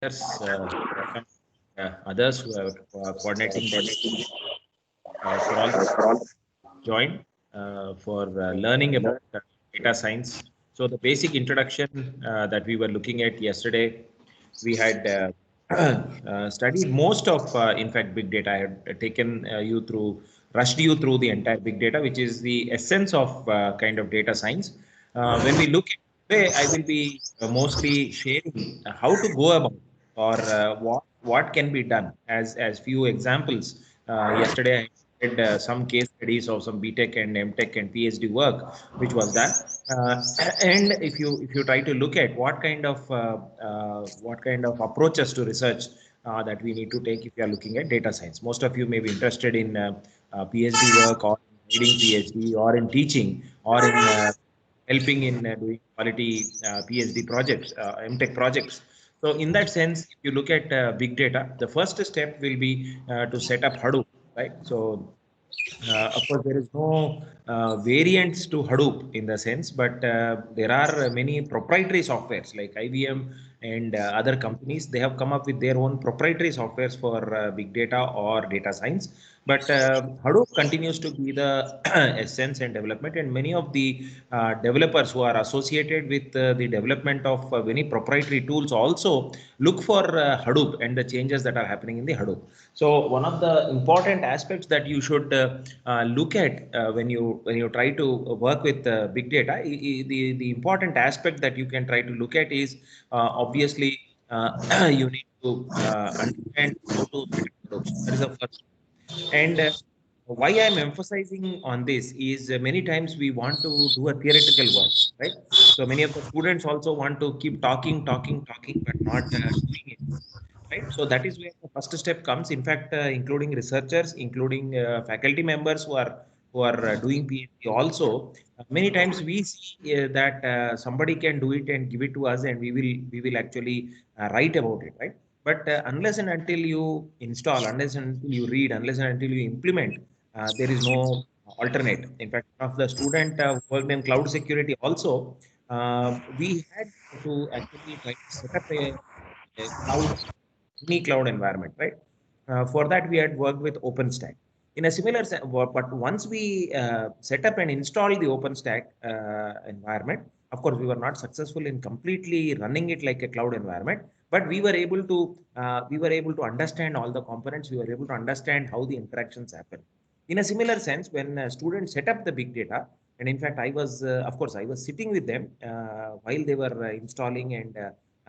Welcome others who are coordinating this for all join for learning about data science. So the basic introduction that we were looking at yesterday, we had studied most of, in fact, big data. I had taken rushed you through the entire big data, which is the essence of kind of data science. When we look at today, I will be mostly sharing how to go about or what can be done as few examples. Yesterday, I did some case studies of some BTech and MTech and PhD work which was done. And if you try to look at what kind of approaches to research that we need to take if you are looking at data science, most of you may be interested in PhD work or reading PhD or in teaching or in helping in doing quality PhD projects, MTech projects. So in that sense, if you look at big data, the first step will be to set up Hadoop, right? So of course, there is no variants to Hadoop in the sense, but there are many proprietary softwares like IBM and other companies. They have come up with their own proprietary softwares for big data or data science. But Hadoop continues to be the essence and development, and many of the developers who are associated with the development of many proprietary tools also look for Hadoop and the changes that are happening in the Hadoop. So one of the important aspects that you should look at when you try to work with big data, the important aspect that you can try to look at is obviously you need to understand how to set up Hadoop. That is the first. And why I'm emphasizing on this is many times we want to do a theoretical work, right? So many of the students also want to keep talking, talking, talking, but not doing it, right? So that is where the first step comes. In fact, including researchers, including faculty members who are doing PhD also. Many times we see that somebody can do it and give it to us, and we will actually write about it, right? But unless and until you install, unless and until you read, unless and until you implement, there is no alternate. In fact, one of the student who worked in cloud security also, we had to actually try to set up a cloud, any cloud environment, right? For that, we had worked with OpenStack. In a similar, but once we set up and install the OpenStack environment, of course, we were not successful in completely running it like a cloud environment, but we were able to understand all the components. We were able to understand how the interactions happen. In a similar sense, when students set up the big data, and in fact, of course, I was sitting with them while they were installing and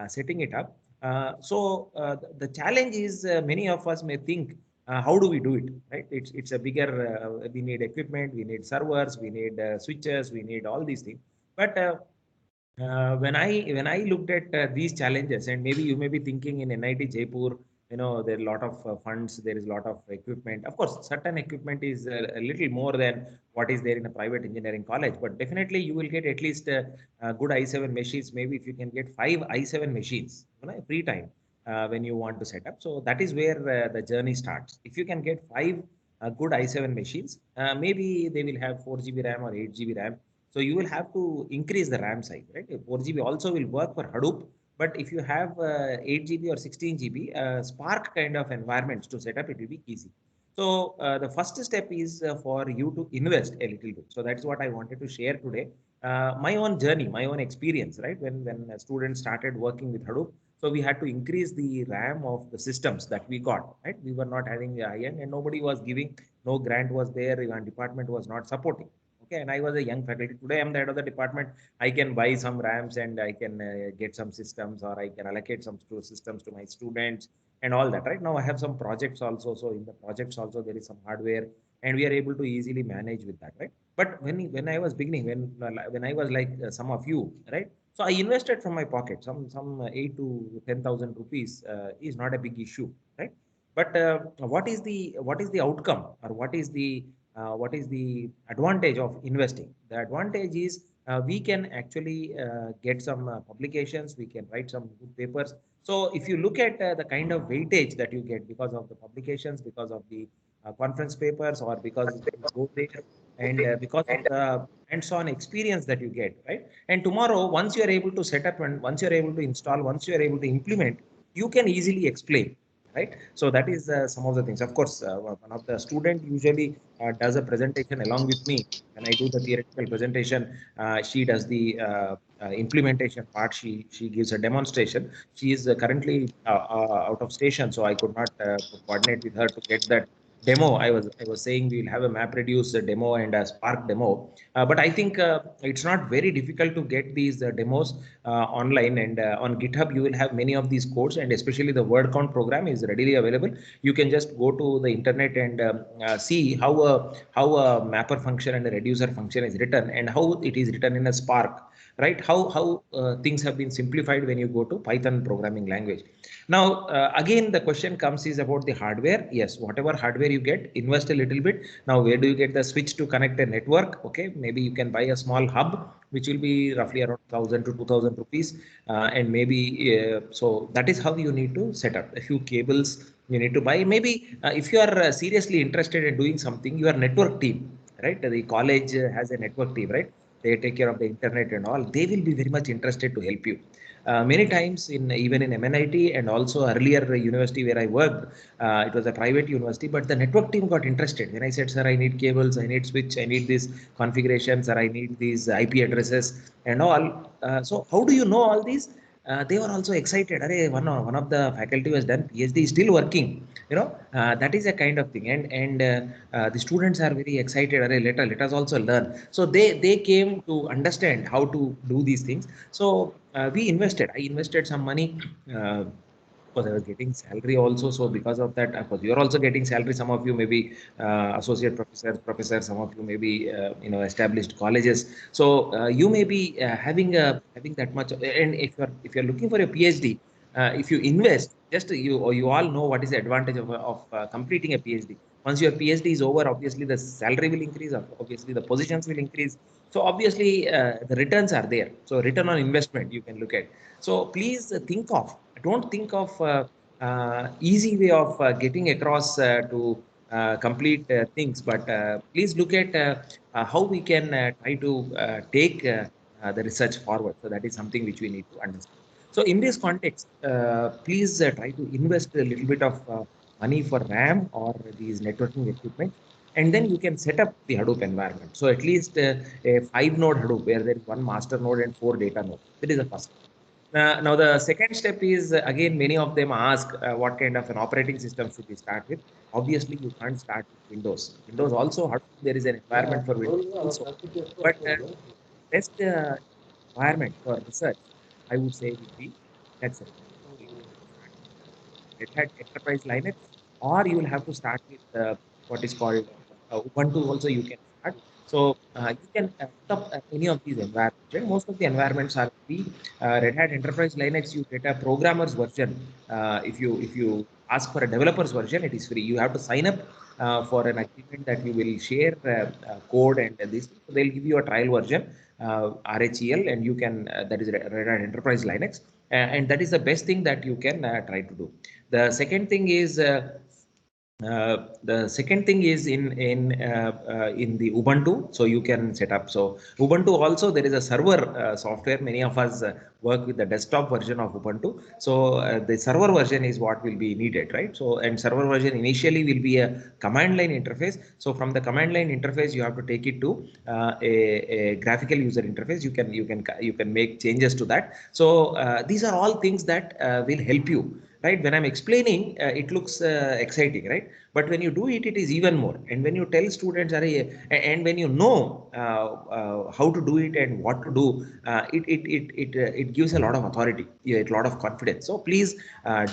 setting it up. The challenge is many of us may think, how do we do it? Right? It's a bigger. We need equipment, we need servers, we need switches, we need all these things. But when I looked at these challenges, and maybe you may be thinking in NIT Jaipur, there are a lot of funds, there is a lot of equipment. Of course, certain equipment is a little more than what is there in a private engineering college, but definitely you will get at least good i7 machines. Maybe if you can get 5 i7 machines, free time when you want to set up. So that is where the journey starts. If you can get five good i7 machines, maybe they will have 4 GB RAM or 8 GB RAM, so you will have to increase the RAM size, right? 4 GB also will work for Hadoop, but if you have 8 GB or 16 GB, Spark kind of environments to set up, it will be easy. So the first step is for you to invest a little bit. So that's what I wanted to share today. My own journey, my own experience, right? When students started working with Hadoop, so we had to increase the RAM of the systems that we got, right? We were not having the IN, and nobody was giving, no grant was there, even department was not supporting. Okay, and I was a young faculty. Today I'm the head of the department. I can buy some RAMs and I can get some systems, or I can allocate some systems to my students and all that. Right now I have some projects also. So in the projects also there is some hardware, and we are able to easily manage with that, right? But when I was beginning, when I was like some of you, right? So I invested from my pocket. Some 8 to 10,000 rupees is not a big issue, right? But what is the outcome, or what is the advantage of investing? The advantage is we can actually get some publications, we can write some good papers. So if you look at the kind of weightage that you get because of the publications, because of the conference papers, or because you go there, and because of the hands-on experience that you get, right? And tomorrow, once you are able to set up, and once you are able to install, once you are able to implement, you can easily explain, right? So that is some of the things. Of course, one of the student usually does a presentation along with me. When I do the theoretical presentation, she does the implementation part. She gives a demonstration. She is currently out of station, so I could not coordinate with her to get that demo. I was saying we'll have a MapReduce demo and a Spark demo, but I think it's not very difficult to get these demos online, and on GitHub you will have many of these codes, and especially the word count program is readily available. You can just go to the internet and see how a mapper function and a reducer function is written, and how it is written in a Spark, right? How things have been simplified when you go to Python programming language. Now again the question comes is about the hardware. Yes, whatever hardware you get, invest a little bit. Now where do you get the switch to connect a network? Okay, maybe you can buy a small hub which will be roughly around 1000 to 2000 rupees, and maybe so that is how you need to set up a few cables you need to buy. Maybe if you are seriously interested in doing something, your network team, right? The college has a network team, right? They take care of the internet and all. They will be very much interested to help you. Many times in even in MNIT and also earlier university where I worked, it was a private university, but the network team got interested when I said, sir, I need cables, I need switch, I need this configuration, sir, I need these IP addresses and all. So how do you know all these? They were also excited. Arey, one of the faculty was done PhD, still working. That is a kind of thing, and the students are very excited. Arey, let us also learn. So they came to understand how to do these things. So we invested. I invested some money. Because I was getting salary also. So because of that, of course, you're also getting salary. Some of you may be associate professors. Some of you may be established colleges. So you may be having that much. And if you're looking for a PhD, if you invest, just you all know what is the advantage of completing a PhD. Once your PhD is over, obviously the salary will increase. Obviously the positions will increase. So obviously the returns are there. So return on investment you can look at. So please don't think of easy way of getting across to complete things, but please look at how we can try to take the research forward. So that is something which we need to understand. So in this context, please try to invest a little bit of money for RAM or these networking equipment, and then you can set up the Hadoop environment. So at least a 5-node Hadoop where there is one master node and 4 data nodes. That is the first. Now, the second step is again, many of them ask what kind of an operating system should we start with. Obviously, you can't start with Windows. Windows also, there is an environment for Windows also. But best environment for research, I would say, would be Linux. Red Hat Enterprise Linux, or you will have to start with what is called Ubuntu. Also, you can start. So you can put up any of these environments. Right? Most of the environments are free. Red Hat Enterprise Linux, you get a programmer's version. If you ask for a developer's version, it is free. You have to sign up for an agreement that you will share code and this. So they'll give you a trial version, RHEL, and you can that is Red Hat Enterprise Linux, and that is the best thing that you can try to do. The second thing is in the Ubuntu, so you can set up. So Ubuntu also, there is a server software. Many of us work with the desktop version of Ubuntu. So the server version is what will be needed, right? So and server version initially will be a command line interface. So from the command line interface, you have to take it to a graphical user interface. You can make changes to that. So these are all things that will help you. Right, when I'm explaining, it looks exciting, right? But when you do it, it is even more. And when you tell students, and when you know how to do it and what to do, it gives a lot of authority, a lot of confidence. So please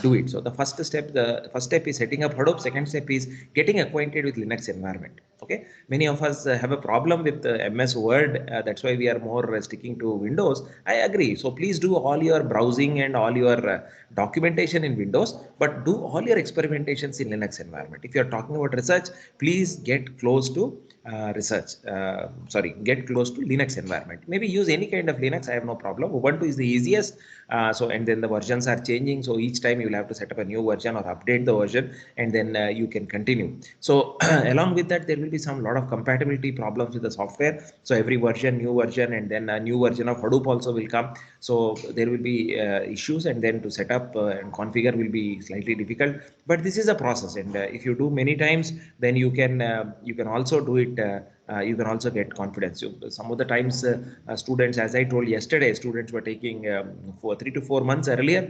do it. So the first step is setting up Hadoop. Second step is getting acquainted with Linux environment. Okay, many of us have a problem with MS Word. That's why we are more sticking to Windows. I agree. So please do all your browsing and all your documentation in Windows, but do all your experimentations in Linux environment. If you're talking about research, please get close to get close to Linux environment. Maybe use any kind of Linux. I have no problem. Ubuntu is the easiest. And then the versions are changing. So each time you will have to set up a new version or update the version, and then you can continue. So along with that, there will be some lot of compatibility problems with the software. So every version, new version, and then a new version of Hadoop also will come. So there will be issues, and then to set up up and configure will be slightly difficult, but this is a process, and if you do many times, then you can also do it. You can also get confidence. Some of the times, students, as I told yesterday, students were taking for 3 to 4 months earlier.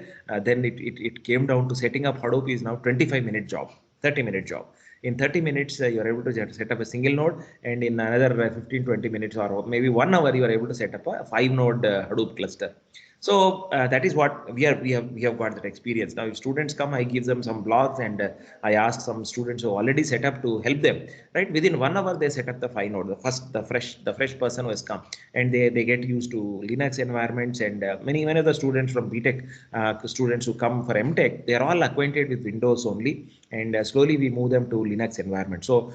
Then it came down to setting up Hadoop is now 25-minute job, 30-minute job. In 30 minutes, you are able to set up a single node, and in another 15-20 minutes or maybe 1 hour, you are able to set up a 5-node Hadoop cluster. So that is what we have got that experience. Now, if students come, I give them some blogs, and I ask some students who already set up to help them. Right, within 1 hour, they set up the 5 node. The fresh person who has come, and they get used to Linux environments. And many of the students from BTech, students who come for MTech, they are all acquainted with Windows only, and slowly we move them to Linux environment. So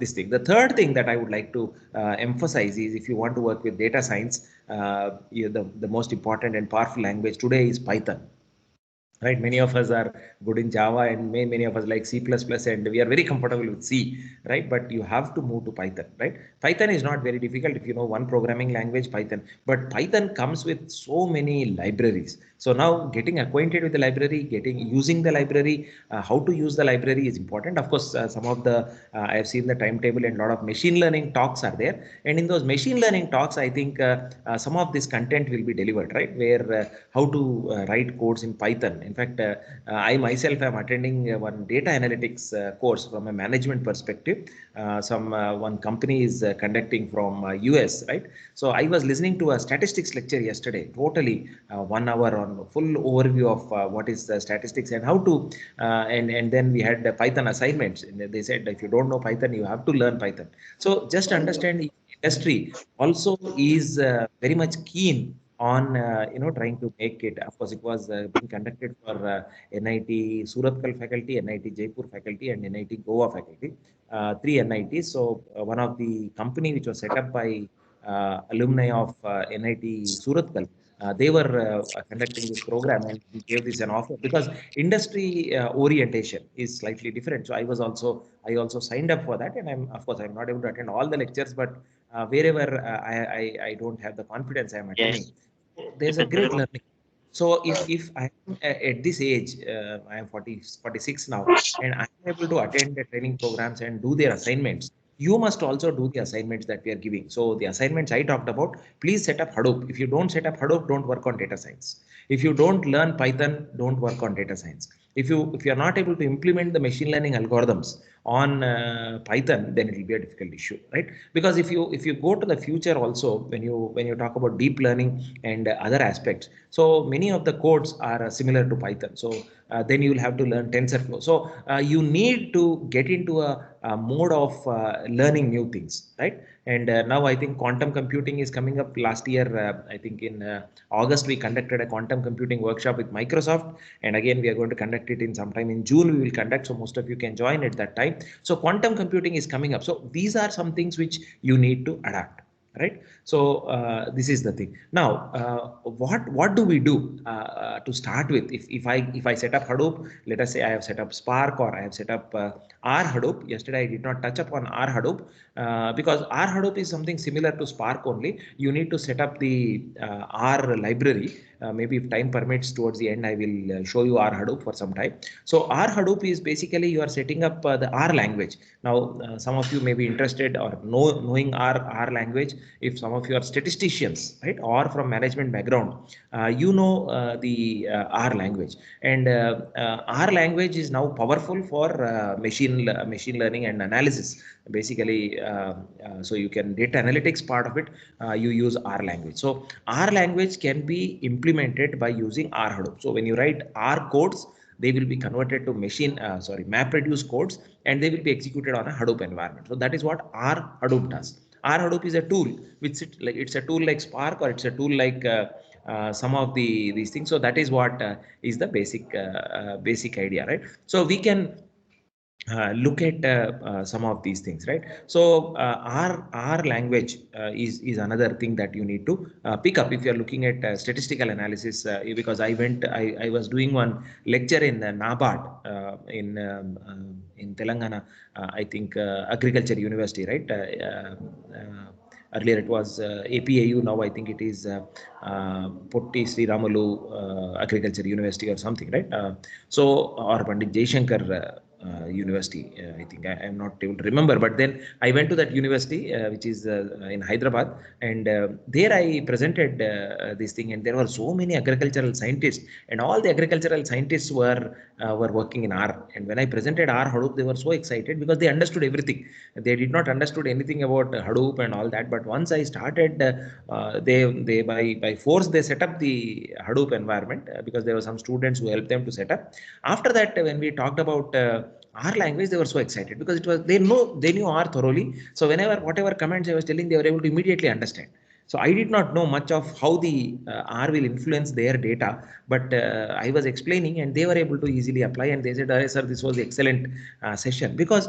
this thing. The third thing that I would like to emphasize is, if you want to work with data science, the most important and powerful language today is Python. Right, many of us are good in Java, and many of us like C++, and we are very comfortable with C, right? But you have to move to Python, right? Python is not very difficult if you know one programming language, Python, but Python comes with so many libraries. So now getting acquainted with the library, using the library, how to use the library is important. Of course, some of the I have seen the timetable, and a lot of machine learning talks are there, and in those machine learning talks, I think some of this content will be delivered, right? Where how to write codes in Python. In fact, I myself am attending one data analytics course from a management perspective. One company is conducting from US, right? So I was listening to a statistics lecture yesterday, totally 1 hour on full overview of what is the statistics and how to, and then we had Python assignments. And they said, if you don't know Python, you have to learn Python. So just understand, industry also is very much keen on trying to make it. Of course, it was being conducted for NIT Surathkal faculty, NIT Jaipur faculty, and NIT Goa faculty, three NITs. So one of the company which was set up by alumni of NIT Surathkal, they were conducting this program, and we gave this an offer because industry orientation is slightly different. So I also signed up for that, and I'm not able to attend all the lectures, but wherever I don't have the confidence, I am attending. There's a great learning. So if I am at this age, I am 46 now, and I am able to attend the training programs and do their assignments, you must also do the assignments that we are giving. So the assignments I talked about, please set up Hadoop. If you don't set up Hadoop, don't work on data science. If you don't learn Python, don't work on data science. If you are not able to implement the machine learning algorithms on Python, then it will be a difficult issue, right? Because if you go to the future also, when you talk about deep learning and other aspects, so many of the codes are similar to Python. So then you will have to learn TensorFlow. So you need to get into a mode of learning new things, right? And now I think quantum computing is coming up. Last year, I think in August, we conducted a quantum computing workshop with Microsoft. And again, we are going to conduct it in sometime in June. We will conduct, so most of you can join at that time. So quantum computing is coming up. So these are some things which you need to adapt, right? So this is the thing. Now, what do we do to start with? If I set up Hadoop, let us say I have set up Spark, or I have set up R Hadoop. Yesterday I did not touch upon R Hadoop because R Hadoop is something similar to Spark only. You need to set up the R library. Maybe if time permits, towards the end, I will show you R Hadoop for some time. So R Hadoop is basically you are setting up the R language. Now, some of you may be interested or knowing R language. If some of you are statisticians, right, or from management background, you know the R language. And R language is now powerful for machine learning and analysis. Basically, so you can data analytics part of it. You use R language. So R language can be implemented by using R Hadoop. So when you write R codes, they will be converted to MapReduce codes, and they will be executed on a Hadoop environment. So that is what R Hadoop does. R Hadoop is a tool which it's a tool like Spark, or it's a tool like some of these things. So that is what is the basic idea, right? So we can look at some of these things, right? So R language is another thing that you need to pick up if you are looking at statistical analysis. Because I was doing one lecture in NABARD in Telangana, I think Agriculture University, right? Earlier it was APAU. Now I think it is Potti Sri Ramalu Agriculture University or something, right? Or Pandit Jaishankar University. I think I am not able to remember, but then I went to that university, which is in Hyderabad, and there I presented this thing, and there were so many agricultural scientists, and all the agricultural scientists were working in R. And when I presented R Hadoop, they were so excited because they understood everything. They did not understood anything about Hadoop and all that. But once I started, they by force they set up the Hadoop environment because there were some students who helped them to set up. After that, when we talked about R language, they were so excited because it was they knew R thoroughly. So whatever comments I was telling, they were able to immediately understand. So I did not know much of how the R will influence their data, but I was explaining and they were able to easily apply, and they said, sir, this was excellent session. Because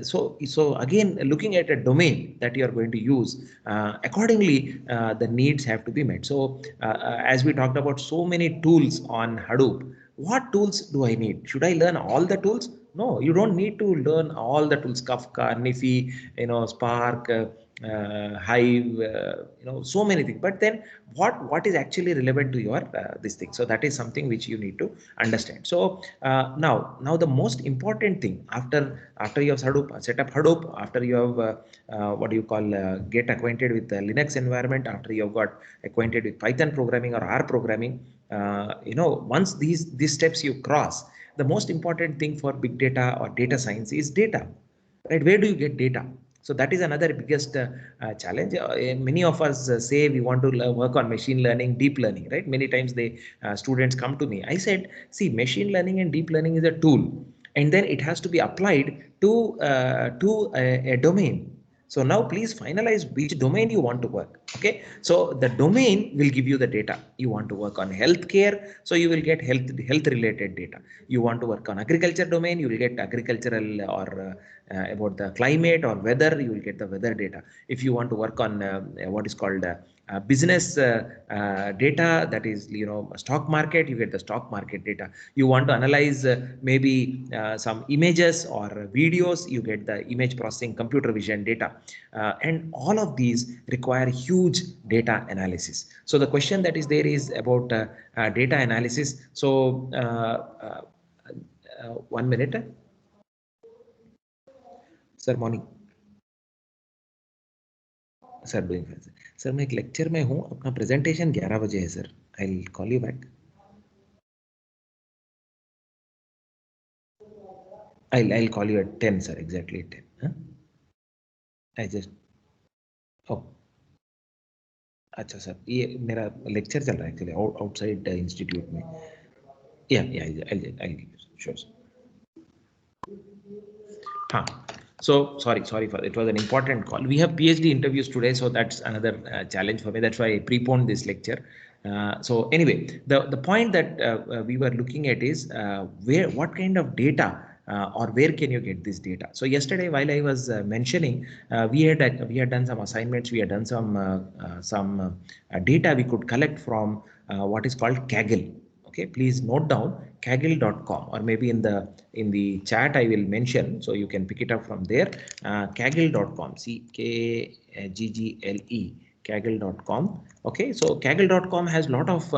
so again, looking at a domain that you are going to use, accordingly the needs have to be met. So as we talked about so many tools on Hadoop, what tools do I need? Should I learn all the tools? No, you don't need to learn all the tools. Kafka, Nifi, Spark, Hive, so many things. But then what is actually relevant to your this thing? So that is something which you need to understand. So now the most important thing after you have set up Hadoop, after you have what do you call get acquainted with the Linux environment, after you have got acquainted with Python programming or R programming, once these steps you cross, the most important thing for big data or data science is data, right? Where do you get data? So that is another biggest challenge. Many of us say we want to work on machine learning, deep learning, right? Many times students come to me. I said, see, machine learning and deep learning is a tool, and then it has to be applied to a domain. So now please finalize which domain you want to work. Okay. So the domain will give you the data. You want to work on healthcare, so you will get health related data. You want to work on agriculture domain, you will get agricultural or about the climate or weather, you will get the weather data. If you want to work on what is called business data, that is stock market, you get the stock market data. You want to analyze maybe some images or videos, you get the image processing, computer vision data. And all of these require huge data analysis. So the question that is there is about data analysis. So 1 minute. Sir morning sir doing fine sir मैं एक lecture में हूँ अपना presentation 11 बजे है sir I will call you back I'll call you at 10 sir exactly at 10 huh? I just oh अच्छा sir ये मेरा लेक्चर चल रहा है एक्चुअली आउटसाइड इंस्टीट्यूट में I'll sure हाँ So sorry for it was an important call. We have PhD interviews today, so that's another challenge for me. That's why I preponed this lecture. So anyway, the point that we were looking at is what kind of data or where can you get this data? So yesterday, while I was mentioning, we had done some assignments, we had done some data we could collect from what is called Kaggle. Okay, please note down kaggle.com, or maybe in the chat I will mention, so you can pick it up from there. Kaggle.com, Kaggle, Kaggle.com. Okay, so Kaggle.com has a lot of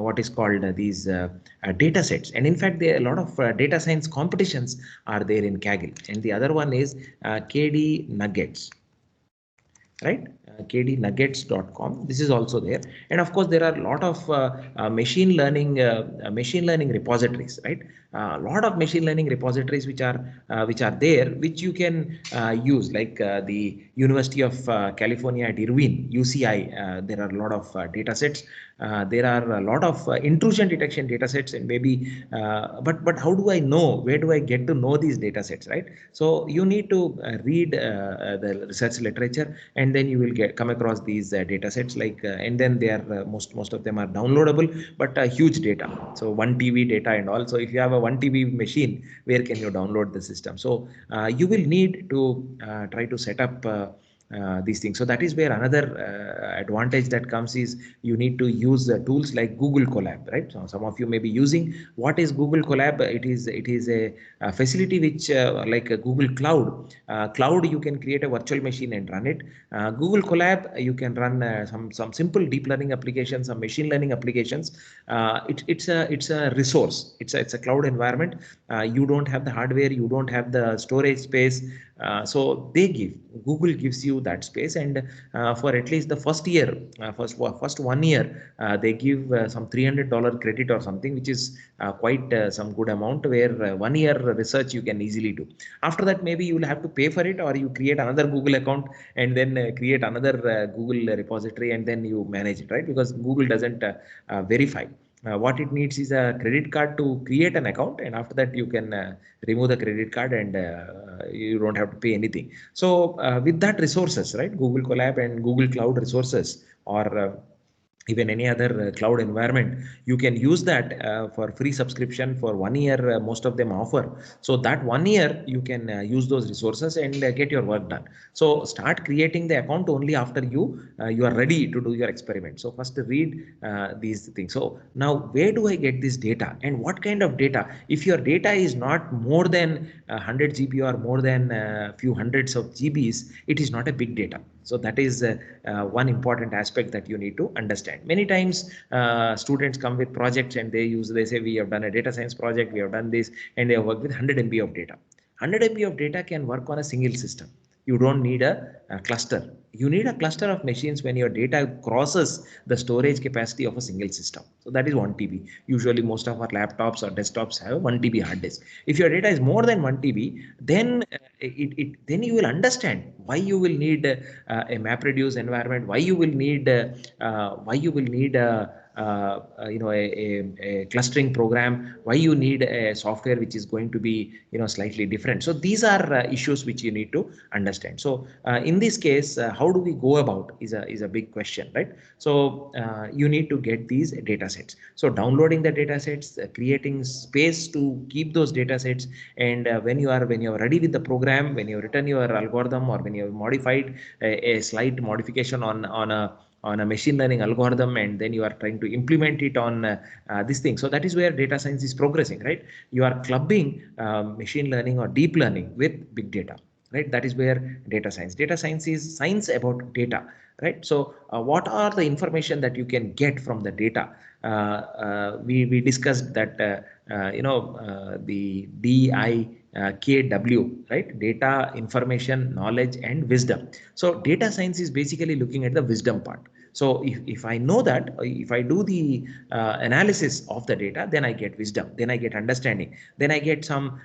what is called these data sets, and in fact there are a lot of data science competitions are there in Kaggle, and the other one is KD Nuggets, right? kdnuggets.com. This is also there, and of course there are a lot of machine learning repositories, right? A lot of machine learning repositories which are there, which you can use, like the University of California at Irvine, UCI. There are a lot of data sets. There are a lot of intrusion detection data sets, and maybe but how do I know, where do I get to know these data sets, right? So you need to read the research literature, and then you will come across these data sets, like and then they are most of them are downloadable, but huge data, so 1 TB data and all. So if you have a 1 TB machine, where can you download the system? So you will need to try to set up these things. So that is where another advantage that comes is you need to use tools like Google Colab, right? So some of you may be using. What is Google Colab? It is a facility which like a Google Cloud. Cloud, you can create a virtual machine and run it. Google Colab, you can run some simple deep learning applications, some machine learning applications. It's a resource. It's a cloud environment. You don't have the hardware, you don't have the storage space. So Google gives you that space, and for at least the first year, first 1 year, they give some $300 credit or something, which is quite some good amount, where 1 year research you can easily do. After that, maybe you will have to pay for it, or you create another Google account and then create another Google repository, and then you manage it, right? Because Google doesn't verify. What it needs is a credit card to create an account, and after that you can remove the credit card, and you don't have to pay anything. So with that resources, right, Google Colab and Google Cloud resources, or even any other cloud environment, you can use that for free subscription for 1 year. Most of them offer. So that 1 year you can use those resources and get your work done. So start creating the account only after you are ready to do your experiment. So first read these things. So now, where do I get this data, and what kind of data? If your data is not more than 100 GB or more than a few hundreds of GBs, it is not a big data. So that is one important aspect that you need to understand. Many times students come with projects and they say, we have done a data science project, we have done this, and they have worked with 100 MB of data. 100 MB of data can work on a single system. You don't need a cluster. You need a cluster of machines when your data crosses the storage capacity of a single system. So that is 1 TB. Usually most of our laptops or desktops have 1 TB hard disk. If your data is more than 1 TB, then then you will understand why you will need a MapReduce environment, why you will need a clustering program, why you need a software which is going to be slightly different. So these are issues which you need to understand. So in this case, how do we go about is a big question, right? So you need to get these data sets. So downloading the data sets, creating space to keep those data sets, and when you are ready with the program, when you written your algorithm, or when you have modified a slight modification on a machine learning algorithm, and then you are trying to implement it on this thing. So that is where data science is progressing, right? You are clubbing machine learning or deep learning with big data, right? That is where data science is science about data, right? So what are the information that you can get from the data? We discussed that the DIKW, right? Data, information, knowledge, and wisdom. So data science is basically looking at the wisdom part. So if I know that, if I do the analysis of the data, then I get wisdom, then I get understanding, then I get something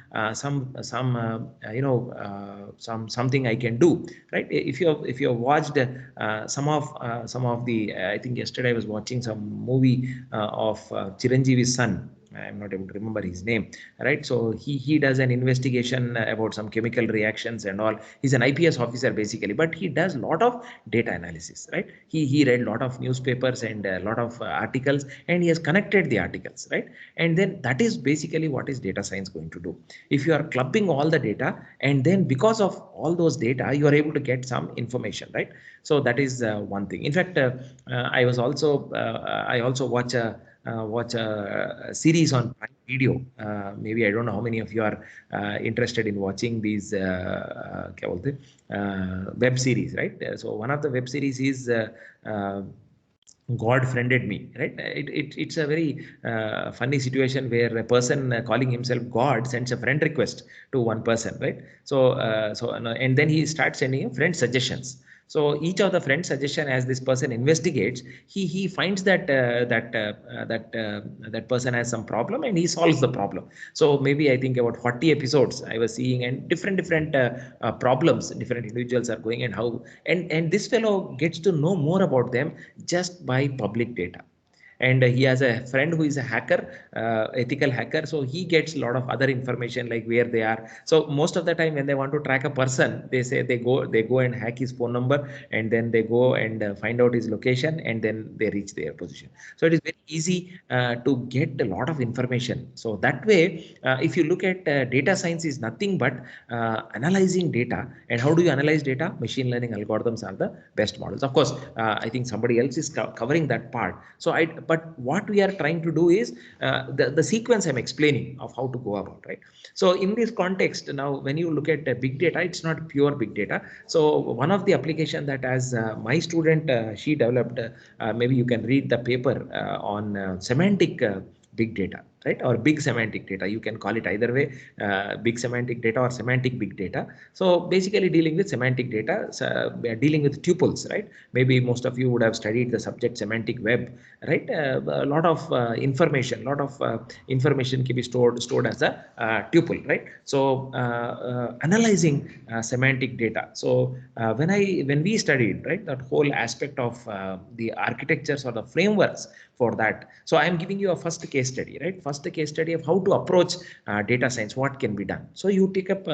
I can do, right? If you have watched some of the I think yesterday I was watching some movie of Chiranjeevi's son. I'm not able to remember his name, right? So he does an investigation about some chemical reactions and all. He's an IPS officer basically, but he does a lot of data analysis, right? He read a lot of newspapers and a lot of articles, and he has connected the articles, right? And then that is basically what is data science going to do. If you are clubbing all the data, and then because of all those data, you are able to get some information, right? So that is one thing. In fact, I also watch a series on Prime Video. Maybe I don't know how many of you are interested in watching these web series, right? So one of the web series is God friended me, right? It's a very funny situation where a person calling himself God sends a friend request to one person, right? So and then he starts sending him friend suggestions. So each of the friend suggestion, as this person investigates, he finds that person has some problem, and he solves the problem. So maybe I think about 40 episodes I was seeing, and different problems different individuals are going, and this fellow gets to know more about them just by public data. and he has a friend who is a hacker, ethical hacker. So he gets a lot of other information like where they are. So most of the time when they want to track a person, they say they go and hack his phone number, and then they go and find out his location, and then they reach their position. So it is very easy to get a lot of information. So that way, if you look at data science is nothing but analyzing data. And how do you analyze data? Machine learning algorithms are the best models. Of course, I think somebody else is covering that part. So but what we are trying to do is the sequence I'm explaining of how to go about, right? So in this context, now when you look at big data, it's not pure big data. So one of the application that as my student, she developed, maybe you can read the paper on semantic big data, right? Or big semantic data. You can call it either way, big semantic data or semantic big data. So basically dealing with semantic data, dealing with tuples, right? Maybe most of you would have studied the subject semantic web, right? A lot of information can be stored as a tuple, right? So analyzing semantic data. So when we studied, right, that whole aspect of the architectures or the frameworks for that. So I am giving you a first case study, right? First case study of how to approach data science, what can be done. So you take up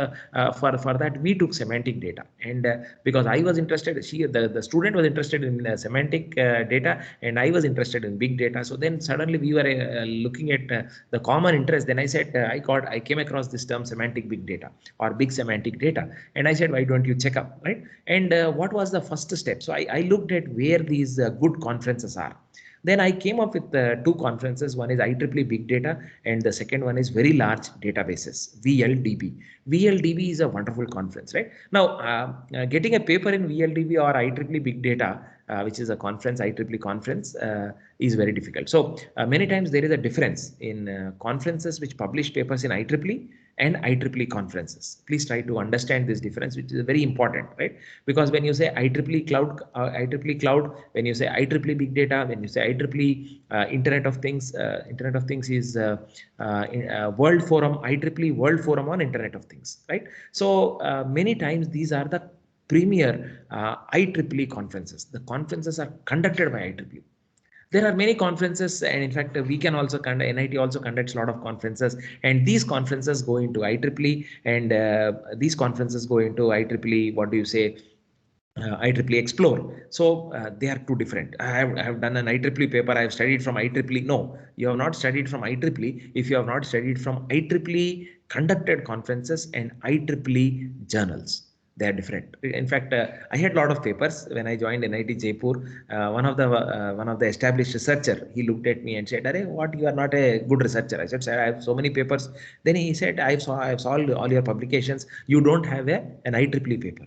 for that we took semantic data, and because I was interested, the student was interested in semantic data, and I was interested in big data. So then suddenly we were looking at the common interest. Then I said I came across this term semantic big data or big semantic data, and I said, why don't you check up, right? And what was the first step? So I looked at where these good conferences are. Then I came up with two conferences. One is IEEE Big Data, and the second one is Very Large Databases, VLDB. VLDB is a wonderful conference, right? Now, getting a paper in VLDB or IEEE Big Data, which is a conference, IEEE conference, is very difficult. So many times there is a difference in conferences which publish papers in IEEE and IEEE conferences. Please try to understand this difference, which is very important, right? Because when you say IEEE cloud, when you say IEEE big data, when you say IEEE Internet of Things is World Forum, IEEE World Forum on Internet of Things, right? So many times these are the premier IEEE conferences. The conferences are conducted by IEEE. There are many conferences, and in fact we can also conduct, NIT also conducts a lot of conferences, and these conferences go into IEEE, and these conferences go into IEEE, what do you say, IEEE Explore. So they are two different. I have done an IEEE paper, I have studied from IEEE. No, you have not studied from IEEE if you have not studied from IEEE conducted conferences and IEEE journals. They are different. In fact, I had a lot of papers when I joined NIT Jaipur. One of the established researcher, he looked at me and said, "Arey, what, you are not a good researcher." I said, "Sir, I have so many papers." Then he said, I have saw all your publications. You don't have an IEEE paper."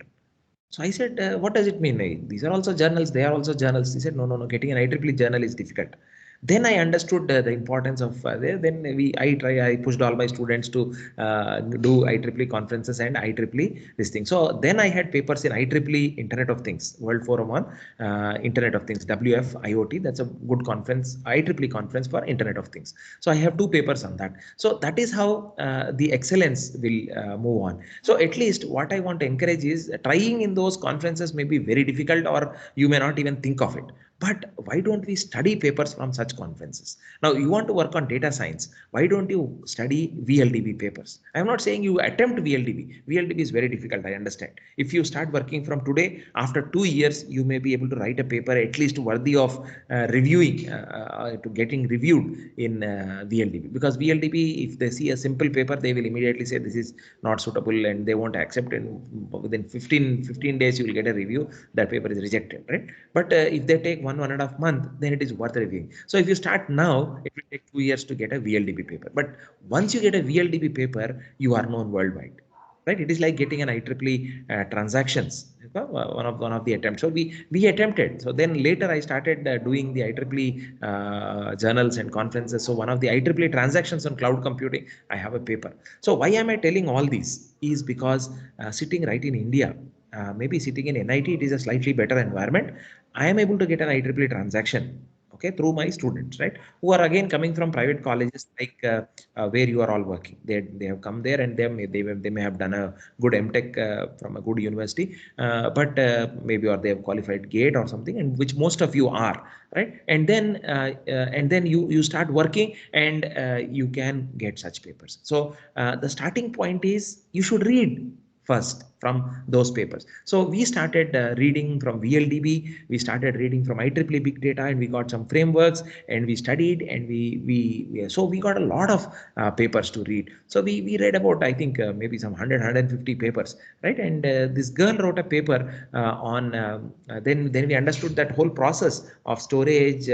So I said, "What does it mean? These are also journals. They are also journals." He said, "No, no, no. Getting an IEEE journal is difficult." Then I understood the importance of then I pushed all my students to do IEEE conferences and IEEE this thing. So then I had papers in IEEE Internet of Things, World Forum on Internet of Things, WF IoT. That's a good conference, IEEE conference for Internet of Things. So I have two papers on that. So that is how the excellence will move on. So at least what I want to encourage is trying in those conferences may be very difficult, or you may not even think of it. But why don't we study papers from such conferences? Now, you want to work on data science. Why don't you study VLDB papers? I'm not saying you attempt VLDB. VLDB is very difficult, I understand. If you start working from today, after 2 years, you may be able to write a paper at least worthy of reviewing, to getting reviewed in VLDB. Because VLDB, if they see a simple paper, they will immediately say this is not suitable, and they won't accept it. Within 15 days, you will get a review. That paper is rejected, right? But if they take 1.5 months, then it is worth reviewing. So if you start now, it will take 2 years to get a VLDB paper. But once you get a VLDB paper, you are known worldwide, right? It is like getting an IEEE transactions. One of the attempts. So we attempted. So then later I started doing the IEEE journals and conferences. So one of the IEEE transactions on cloud computing, I have a paper. So why am I telling all these? Is because sitting right in India, maybe sitting in NIT, it is a slightly better environment. I am able to get an IEEE transaction. okay, through my students, right, who are again coming from private colleges like where you are all working. They have come there, and they may have done a good MTech from a good university, but maybe, or they have qualified GATE or something, and which most of you are, right? And then you start working, and you can get such papers. So the starting point is you should read first from those papers. So we started reading from VLDB, we started reading from IEEE Big Data, and we got some frameworks, and we studied, and so we got a lot of papers to read. So we read about, I think, maybe some 150 papers, right? And this girl wrote a paper on, then we understood that whole process of storage,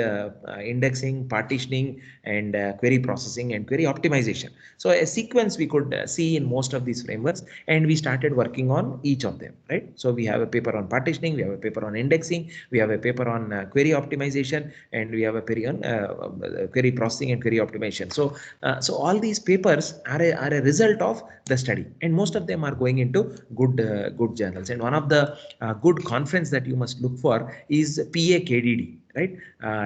indexing, partitioning, and query processing and query optimization. So a sequence we could see in most of these frameworks, and we started working on each of them, right? So we have a paper on partitioning, we have a paper on indexing, we have a paper on query optimization, and we have a paper on query processing and query optimization. So all these papers are a result of the study, and most of them are going into good journals. And one of the good conference that you must look for is PAKDD, right?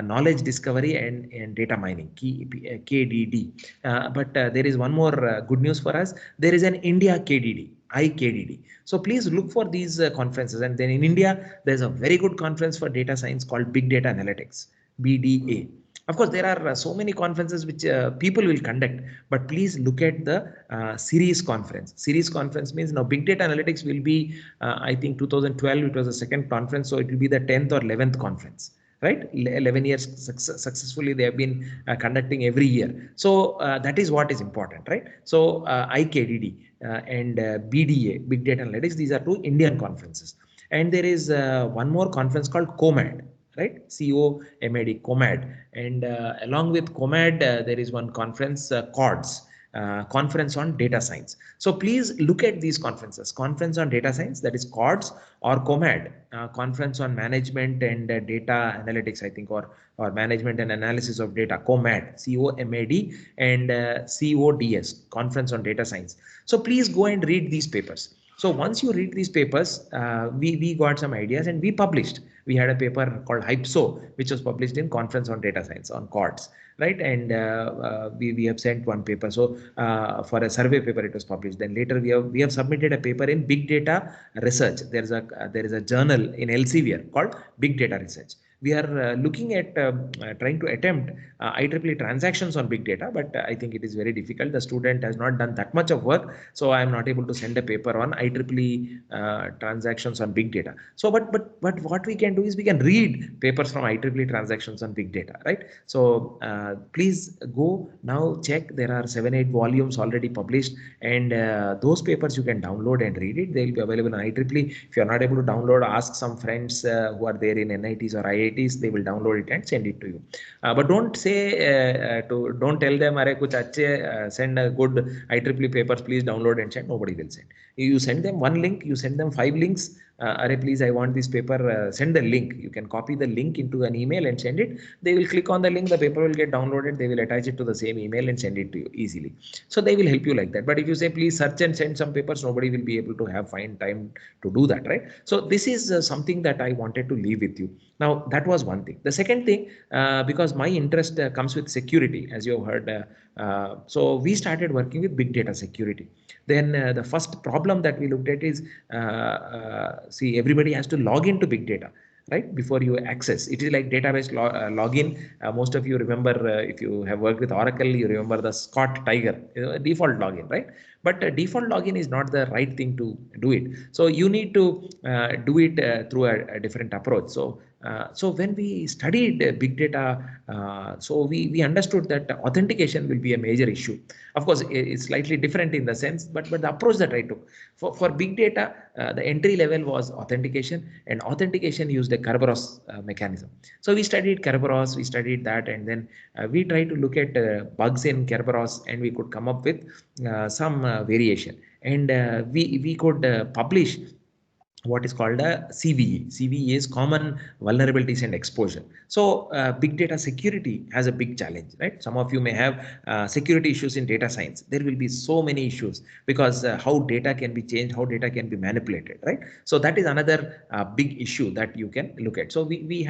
Knowledge discovery and data mining, KDD. But there is one more good news for us. There is an India KDD, IKDD. So please look for these conferences. And then in India, there's a very good conference for data science called Big Data Analytics, BDA. Of course, there are so many conferences which people will conduct, but please look at the series conference. Series conference means now Big Data Analytics will be, I think 2012, it was the second conference, so it will be the 10th or 11th conference, right? 11 years successfully they have been conducting every year. So that is what is important, right? So IKDD and BDA, Big Data Analytics, these are two Indian conferences. And there is one more conference called COMAD, right? COMAD, COMAD. And along with COMAD, there is one conference, CODS, Conference on Data Science. So please look at these conferences. Conference on Data Science, that is CODS, or COMAD, Conference on Management and Data Analytics, I think, or Management and Analysis of Data, COMAD, COMAD, and CODS, Conference on Data Science. So please go and read these papers. So once you read these papers, we got some ideas, and we published. We had a paper called HYPSO, which was published in Conference on Data Science on CODS, right? And we have sent one paper. So for a survey paper, it was published. Then later we have submitted a paper in Big Data Research. There is a journal in Elsevier called Big Data Research. We are looking at trying to attempt IEEE transactions on big data, but I think it is very difficult. The student has not done that much of work, so I am not able to send a paper on IEEE transactions on big data. So, but what we can do is we can read papers from IEEE transactions on big data, right? So please go now, check. There are 7-8 volumes already published, and those papers you can download and read it. They will be available on IEEE. If you are not able to download, ask some friends who are there in NITs or IITs. They will download it and send it to you. But don't say don't tell them, "Are kuch achhe, send a good IEEE papers, please download and send." Nobody will send. You send them one link, you send them 5 links. Are please, I want this paper, send the link. You can copy the link into an email and send it. They will click on the link, the paper will get downloaded, they will attach it to the same email and send it to you easily. So they will help you like that. But if you say, please search and send some papers, nobody will be able to find time to do that, right? So this is something that I wanted to leave with you. Now, that was one thing. The second thing, because my interest comes with security, as you have heard, so we started working with big data security. Then the first problem that we looked at is, see, everybody has to log into big data, right, before you access. It is like database login. Most of you remember, if you have worked with Oracle, you remember the Scott Tiger default login, right? But default login is not the right thing to do it. So you need to do it through a different approach. So when we studied big data, so we understood that authentication will be a major issue. Of course, it's slightly different in the sense, but the approach that I took for big data, the entry level was authentication, and authentication used a Kerberos mechanism. So we studied Kerberos, we studied that, and then we tried to look at bugs in Kerberos, and we could come up with some variation, and we could publish what is called a CVE. CVE is common vulnerabilities and exposure. So big data security has a big challenge, right? Some of you may have security issues in data science. There will be so many issues because how data can be changed, how data can be manipulated, right? So that is another big issue that you can look at. So we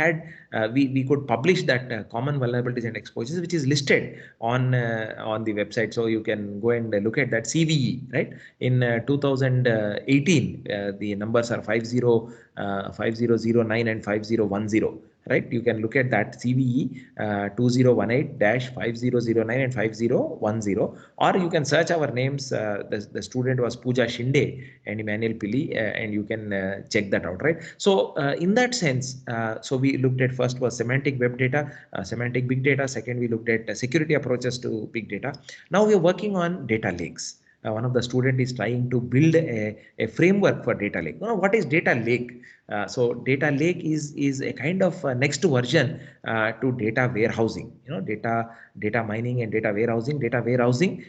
could publish that common vulnerabilities and exposures, which is listed on the website. So you can go and look at that CVE, right? In 2018, the numbers are 5009 and 5010, right? You can look at that CVE 2018-5009 and 5010, or you can search our names. The student was Pooja Shinde and Emmanuel Pili, and you can check that out, right? So in that sense, so we looked at, first was semantic web data, semantic big data. Second, we looked at security approaches to big data. Now we are working on data lakes. One of the student is trying to build a framework for data lake. What is data lake? So data lake is a kind of next version to data warehousing. Data mining and data warehousing. Data warehousing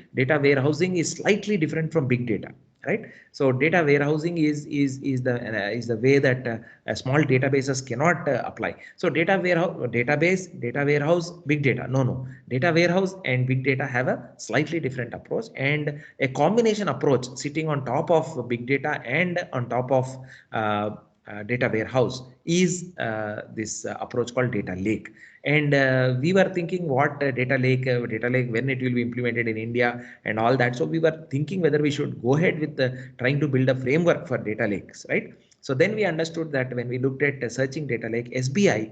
is slightly different from big data, right? So data warehousing is the way that small databases cannot apply. So data warehouse, big data. No. Data warehouse and big data have a slightly different approach, and a combination approach sitting on top of big data and on top of data warehouse is this approach called data lake. And we were thinking what data lake, when it will be implemented in India and all that. So we were thinking whether we should go ahead with trying to build a framework for data lakes, right? So then we understood that when we looked at searching data lake, SBI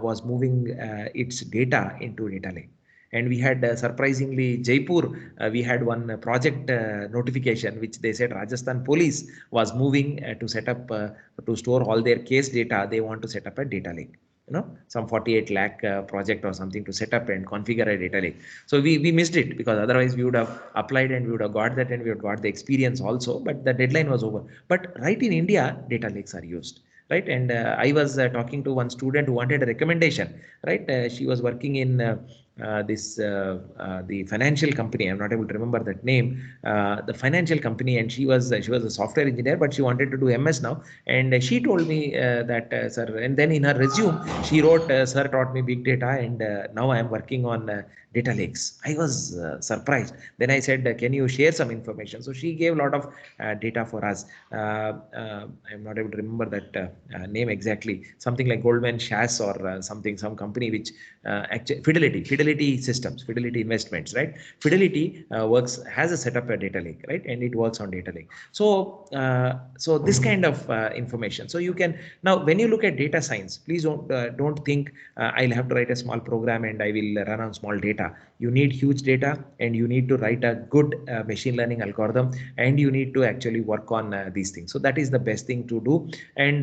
was moving its data into data lake. And we had surprisingly Jaipur, we had one project notification which they said Rajasthan police was moving to set up to store all their case data. They want to set up a data lake, some 48 lakh project or something to set up and configure a data lake. So we missed it, because otherwise we would have applied and we would have got that and we would have got the experience also, but the deadline was over. But right in India, data lakes are used, right? And I was talking to one student who wanted a recommendation, right? She was working in the financial company. I'm not able to remember that name, the financial company, and she was a software engineer, but she wanted to do MS now. And she told me that sir, and then in her resume she wrote, sir taught me big data, and now I am working on data lakes. I was surprised. Then I said, can you share some information? So she gave a lot of data for us. I'm not able to remember that name exactly. Something like Goldman Sachs or some company which actually Fidelity Systems, Fidelity Investments, right? Fidelity has a setup a data lake, right? And it works on data lake. So this kind of information. So you can, now when you look at data science, please don't think I'll have to write a small program and I will run on small data. You need huge data, and you need to write a good machine learning algorithm, and you need to actually work on these things. So that is the best thing to do, and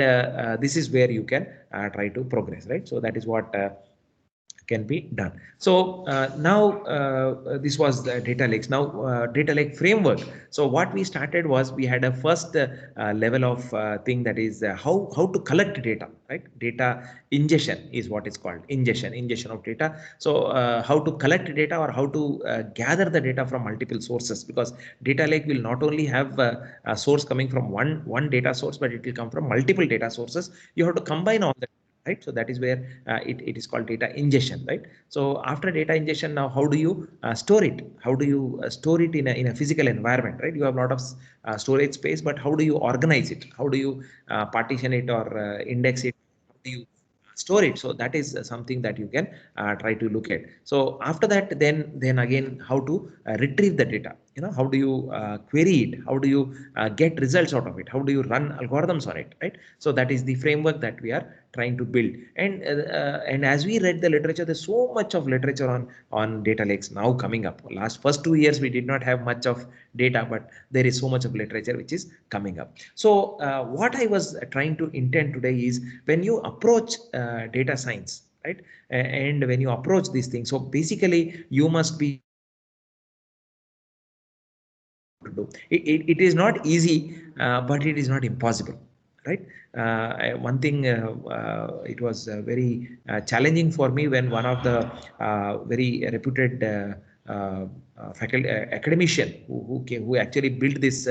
this is where you can try to progress, right? So that is what can be done. So now this was the data lakes. Now data lake framework. So what we started was, we had a first level of thing, that is how to collect data, right? Data ingestion is what is called, ingestion of data. So how to collect data, or how to gather the data from multiple sources, because data lake will not only have a source coming from one data source, but it will come from multiple data sources. You have to combine all the, right? So that is where it is called data ingestion, right? So after data ingestion, now how do you store it? How do you store it in a physical environment, right? You have a lot of storage space, but how do you organize it? How do you partition it, or index it? How do you store it? So that is something that you can try to look at. So after that, then again, how to retrieve the data. How do you query it? How do you get results out of it? How do you run algorithms on it, right? So that is the framework that we are trying to build. And as we read the literature, there's so much of literature on data lakes now coming up. First 2 years we did not have much of data, but there is so much of literature which is coming up. So what I was trying to intend today is, when you approach data science, right, and when you approach these things, so basically you must be to do. It is not easy, but it is not impossible, right? One thing, it was very challenging for me when one of the very reputed faculty academician who actually built this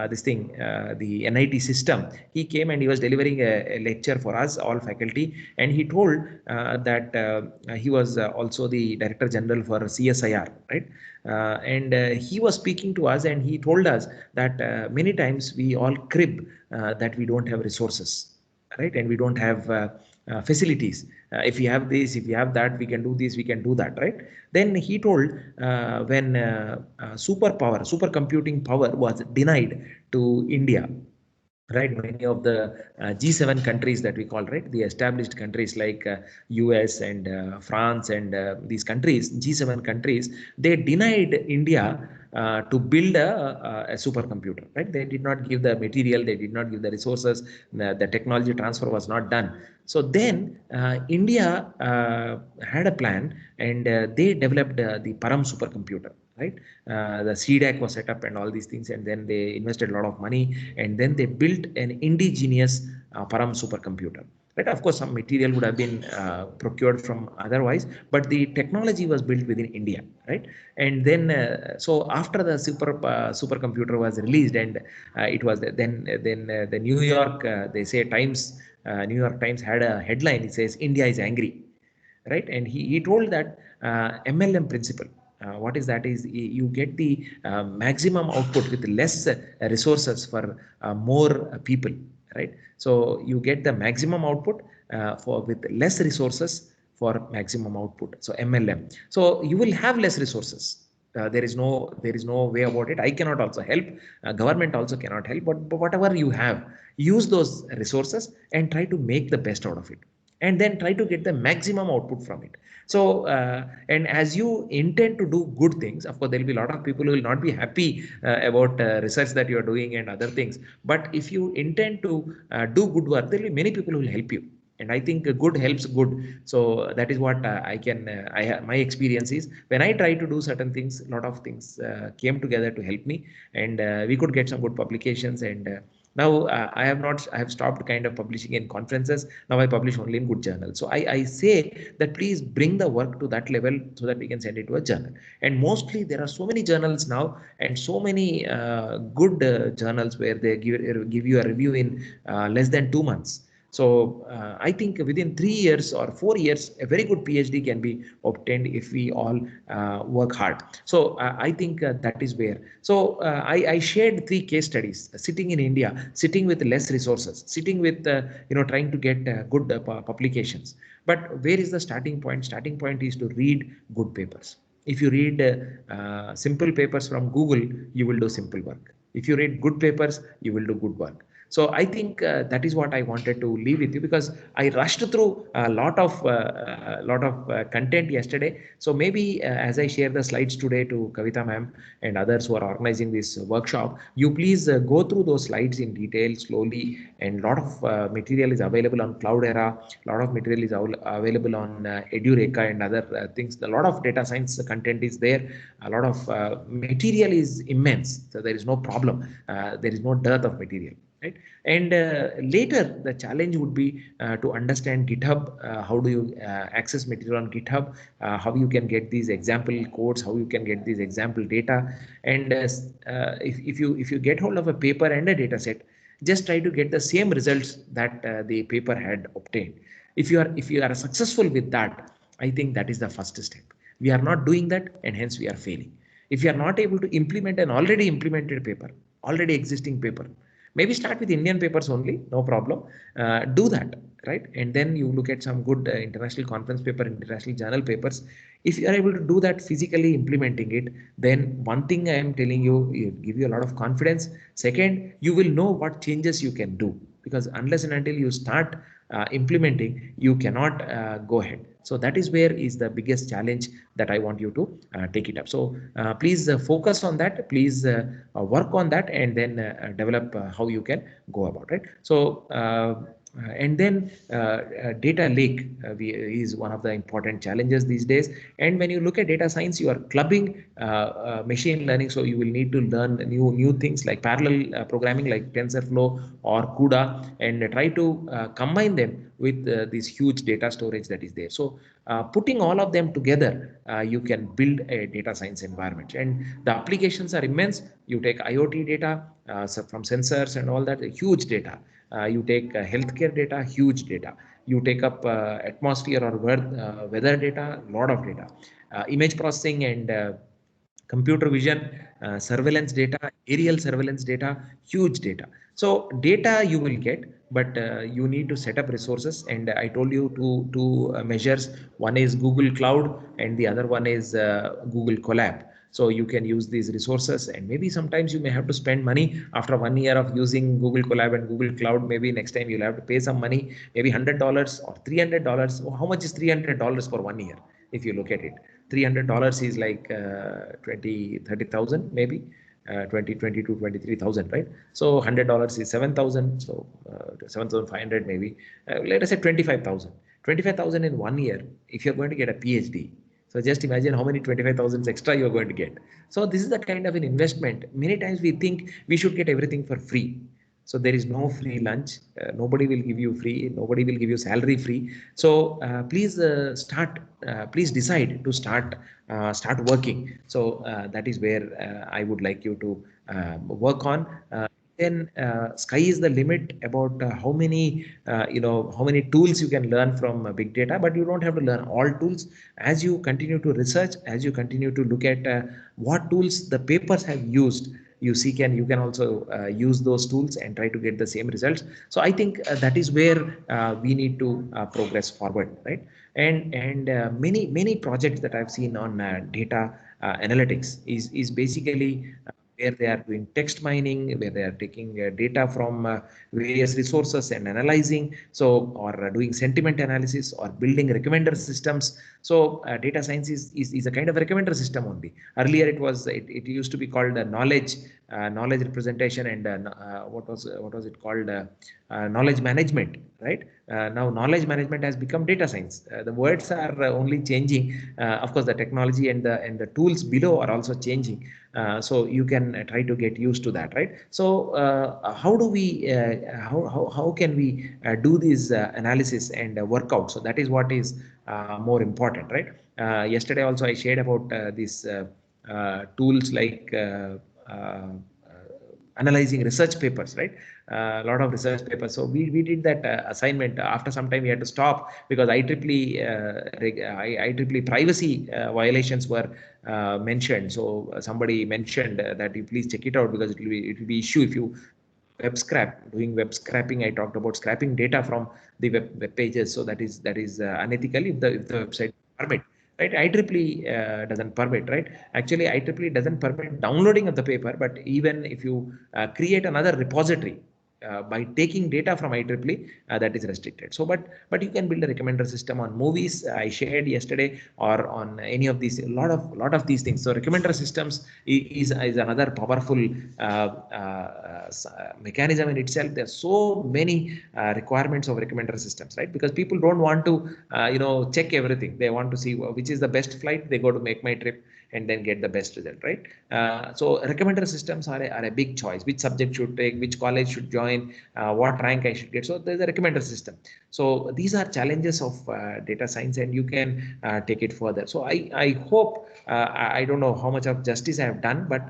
this thing, the NIT system. He came and he was delivering a lecture for us all faculty, and he told that he was also the Director General for CSIR, right? And he was speaking to us, and he told us that many times we all crib that we don't have resources, right? And we don't have facilities. If we have this, if we have that, we can do this, we can do that, right? Then he told when supercomputing power was denied to India, right? Many of the G7 countries that we call, right, the established countries like US and France and these countries, G7 countries, they denied India to build a supercomputer, right? They did not give the material, they did not give the resources, the technology transfer was not done. So then India had a plan, and they developed the Param supercomputer, right? The CDAC was set up and all these things, and then they invested a lot of money, and then they built an indigenous Param supercomputer. Right? Of course, some material would have been procured from otherwise, but the technology was built within India, right? And then, so after the supercomputer was released, and it was then the New York, they say Times, New York Times had a headline. It says India is angry, right? And he told that MLM principle. What is that? Is you get the maximum output with less resources for more people, right? So you get the maximum output for with less resources for maximum output. So MLM. So you will have less resources. There is no way about it. I cannot also help. Government also cannot help. But whatever you have, use those resources and try to make the best out of it, and then try to get the maximum output from it. So and as you intend to do good things, of course there will be a lot of people who will not be happy about research that you are doing and other things, but if you intend to do good work, there will be many people who will help you. And I think good helps good. So that is what my experience is. When I try to do certain things, a lot of things came together to help me, and we could get some good publications. And now I have stopped kind of publishing in conferences. Now I publish only in good journals. So I say that please bring the work to that level so that we can send it to a journal. And mostly there are so many journals now, and so many good journals where they give you a review in less than 2 months. So I think within 3 years or 4 years, a very good PhD can be obtained if we all work hard. So I think that is where. So I shared 3 case studies: sitting in India, sitting with less resources, sitting with trying to get good publications. But where is the starting point? Starting point is to read good papers. If you read simple papers from Google, you will do simple work. If you read good papers, you will do good work. So I think that is what I wanted to leave with you, because I rushed through a lot of content yesterday. So maybe as I share the slides today to Kavita ma'am and others who are organizing this workshop, you please go through those slides in detail slowly. And a lot of material is available on Cloudera. A lot of material is available on Edureka and other things. A lot of data science content is there. A lot of material is immense. So there is no problem. There is no dearth of material. Right? And later the challenge would be to understand GitHub. How do you access material on GitHub? How you can get these example codes? How you can get these example data? And if you get hold of a paper and a data set, just try to get the same results that the paper had obtained. If you are successful with that, I think that is the first step. We are not doing that, and hence we are failing. If you are not able to implement an already implemented paper, already existing paper, maybe start with Indian papers only, no problem. Do that, right? And then you look at some good international conference paper, international journal papers. If you are able to do that physically implementing it, then one thing I am telling you, it give you a lot of confidence. Second, you will know what changes you can do, because unless and until you start implementing, you cannot go ahead. So that is where is the biggest challenge that I want you to take it up. So please focus on that. Please work on that, and then develop how you can go about it. So And then data lake is one of the important challenges these days. And when you look at data science, you are clubbing machine learning. So you will need to learn new things like parallel programming, like TensorFlow or CUDA, and try to combine them with this huge data storage that is there. So putting all of them together, you can build a data science environment. And the applications are immense. You take IoT data so from sensors and all that, huge data. You take healthcare data, huge data. You take up atmosphere or weather data, lot of data. Image processing and computer vision, surveillance data, aerial surveillance data, huge data. So data you will get, but you need to set up resources. And I told you two measures. One is Google Cloud, and the other one is Google Colab. So you can use these resources, and maybe sometimes you may have to spend money after 1 year of using Google Colab and Google Cloud. Maybe next time you'll have to pay some money, maybe $100 or $300. How much is $300 for 1 year? If you look at it, $300 is like 30,000 maybe. 22 23,000, right? So $100 is 7,000, so 7,500 maybe. Let us say 25,000 in 1 year. If you're going to get a PhD, so just imagine how many 25,000 extra you're going to get. So this is the kind of an investment. Many times we think we should get everything for free. So there is no free lunch. Nobody will give you free. Nobody will give you salary free. So please please decide to start working. So that is where I would like you to work on. Then sky is the limit about how many tools you can learn from big data, but you don't have to learn all tools. As you continue to research, as you continue to look at what tools the papers have used, you can also use those tools and try to get the same results. So I think that is where we need to progress forward, right? And many projects that I've seen on data analytics is basically where they are doing text mining, where they are taking data from various resources and analyzing, so or doing sentiment analysis or building recommender systems. So data science is a kind of a recommender system only. Earlier it used to be called knowledge representation, and what was it called, knowledge management, right? Now knowledge management has become data science. The words are only changing. Of course, the technology and the tools below are also changing. So you can try to get used to that, right? So how do we how can we do this analysis and work out? So that is what is more important, right? Yesterday also I shared about these tools like analyzing research papers, right? A lot of research papers. So we did that assignment. After some time, we had to stop because IEEE privacy violations were mentioned. So somebody mentioned that you please check it out because it will be issue if you doing web scraping. I talked about scrapping data from the web pages. So that is unethical if the website permit. Right, IEEE doesn't permit, right? Actually, IEEE doesn't permit downloading of the paper, but even if you create another repository by taking data from IEEE, that is restricted. So, but you can build a recommender system on movies. I shared yesterday, or on any of these, a lot of these things. So, recommender systems is another powerful mechanism in itself. There are so many requirements of recommender systems, right? Because people don't want to check everything. They want to see which is the best flight. They go to Make My Trip and then get the best result, right? So recommender systems are a big choice. Which subject should take, which college should join, what rank I should get. So there's a recommender system. So these are challenges of data science, and you can take it further. So I hope, I don't know how much of justice I have done, but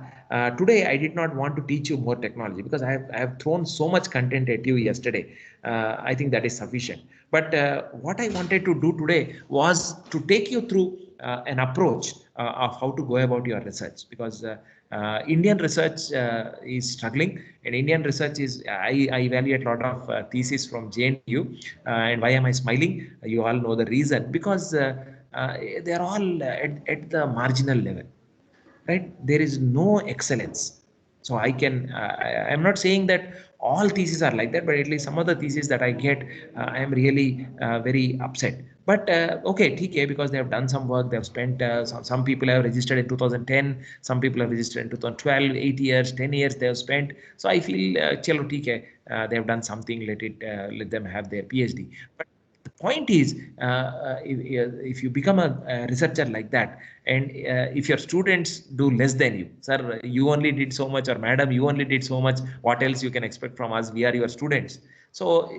today I did not want to teach you more technology because I have thrown so much content at you yesterday. I think that is sufficient. But what I wanted to do today was to take you through an approach of how to go about your research, because Indian research is struggling, and Indian research is, I evaluate a lot of theses from JNU, and why am I smiling? You all know the reason, because they are all at the marginal level, right? There is no excellence. So I'm not saying that all theses are like that, but at least some of the theses that I get, I am really very upset. But okay, TK, because they have done some work, they have spent, some people have registered in 2010, some people have registered in 2012, 8 years, 10 years they have spent. So I feel, chalo, TK, they have done something, let them have their PhD. But the point is, if you become a researcher like that, and if your students do less than you, sir, you only did so much, or madam, you only did so much, what else you can expect from us? We are your students. So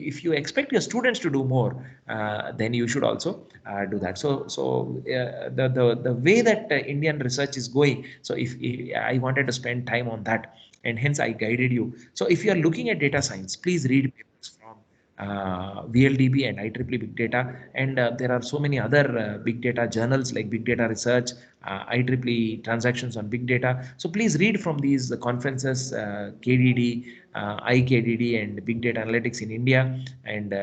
if you expect your students to do more, then you should also do that. The way that Indian research is going, so if I wanted to spend time on that, and hence I guided you. So if you are looking at data science, please read papers from VLDB and IEEE Big Data, and there are so many other big data journals like Big Data Research, IEEE Transactions on Big Data. So please read from these conferences, KDD, IKDD, and Big Data Analytics in India, and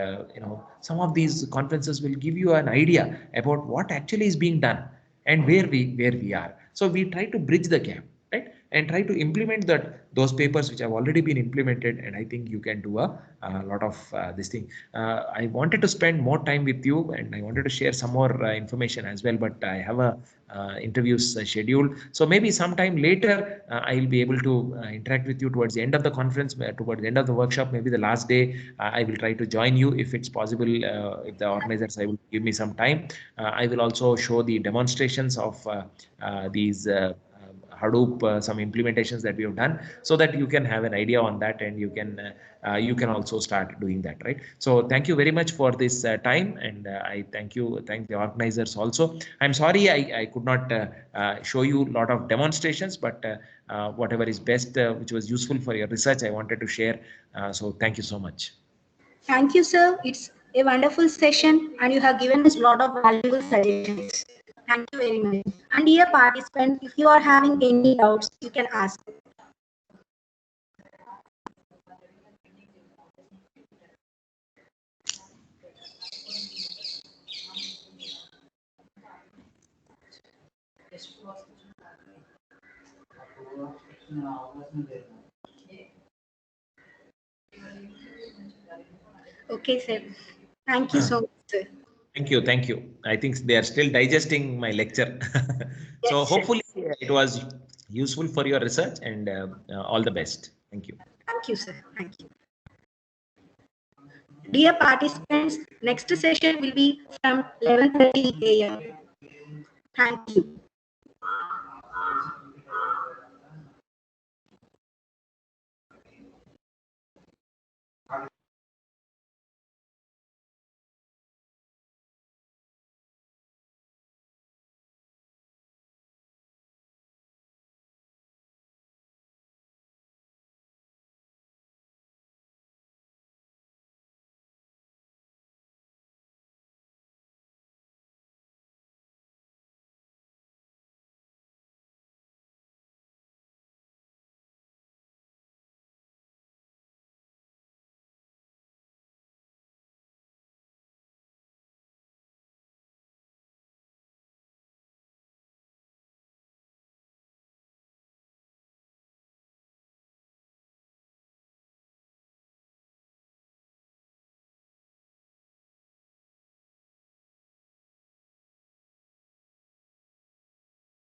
some of these conferences will give you an idea about what actually is being done and where we are. So we try to bridge the gap, right, and try to implement those papers which have already been implemented, and I think you can do a lot of this thing. I wanted to spend more time with you, and I wanted to share some more information as well, but I have a interviews scheduled. So maybe sometime later I will be able to interact with you towards the end of the conference, towards the end of the workshop, maybe the last day. I will try to join you if it's possible. If the organizers I will give me some time, I will also show the demonstrations of these Hadoop, some implementations that we have done, so that you can have an idea on that, and you can also start doing that, right? So thank you very much for this time, and I thank the organizers also. I'm sorry I could not show you a lot of demonstrations, but whatever is best, which was useful for your research, I wanted to share. So thank you so much. Thank you, sir. It's a wonderful session, and you have given us a lot of valuable suggestions. Thank you very much. And dear participants, if you are having any doubts, you can ask. Okay, sir. Thank you so much, sir. Thank you. I think they are still digesting my lecture. So Yes, sir. hopefully it was useful for your research, and all the best. Thank you. Thank you, sir. Thank you. Dear participants, next session will be from 11:30 a.m. Thank you.